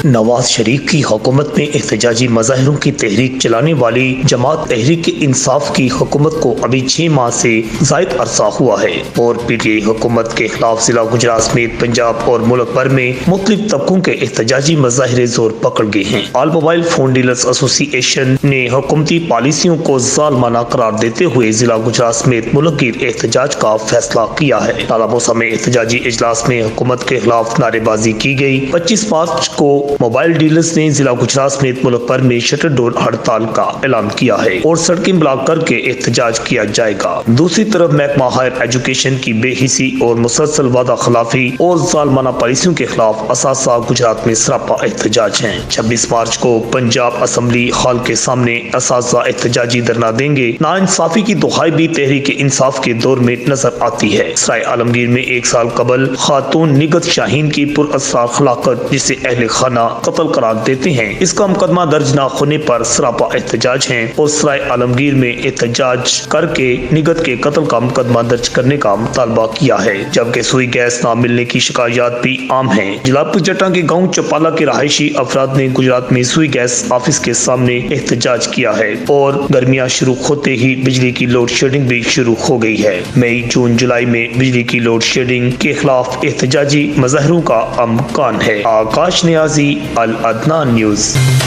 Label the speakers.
Speaker 1: नवाज शरीफ की हुकूमत में एहतजाजी मज़ाहिरों की तहरीक चलाने वाली जमात तहरीक इंसाफ की हुकूमत को अभी 6 माह से ज़ायद अरसा हुआ है और पीटीआई हुकूमत के खिलाफ जिला गुजरात समेत पंजाब और मुल्क भर में मुख्तलिफ तबकों के एहतजाजी मज़ाहिरे जोर पकड़ गए हैं। All mobile phone dealers association ने हुकूमती पॉलिसियों को ज़ालमाना करार देते हुए जिला गुजरात समेत मुल्क गिर एहतजाज का फैसला किया है। तालाबोसा में एहतजाजी इजलास में हुकूमत के खिलाफ नारेबाजी की गई। 25 मार्च को मोबाइल डीलर्स ने जिला गुजरात समेत मुल्क भर में शटर डोर हड़ताल का ऐलान किया है और सड़कें ब्लॉक करके एहतजाज किया जाएगा। दूसरी तरफ महकमा हायर एजुकेशन की बेहिसी और मुसलसल वादा खिलाफी और जालमाना पॉलिसियों के खिलाफ असासा गुजरात में सरापा एहतजाज है। 26 मार्च को पंजाब असम्बली हॉल के सामने असासा एहतजाजी धरना देंगे। नाइंसाफी की दुहाई भी तहरीक इंसाफ के दौर में नजर आती है। सराय आलमगीर में 1 साल कबल खातून निगत शाहीन की पुरअसरार खिलाफत जिसे अहले खाना कत्ल करार देते हैं, इसका मुकदमा दर्ज न होने पर सरापा एहतजाज है और सराय आलमगीर में एहतजाज करके निगत के कत्ल का मुकदमा दर्ज करने का मुतालबा किया है। जबकि सुई गैस न मिलने की शिकायत भी आम है। जलालपुर जटा के गाँव चपाला के रहायशी अफराद ने गुजरात में सुई गैस ऑफिस के सामने एहतजाज किया है और गर्मियाँ शुरू होते ही बिजली की लोड शेडिंग भी शुरू हो गई है। मई जून जुलाई में बिजली की लोड शेडिंग के खिलाफ एहतजाजी मज़ाहिरों का अमकान है। आकाश नियाजी, अल अदनान न्यूज़।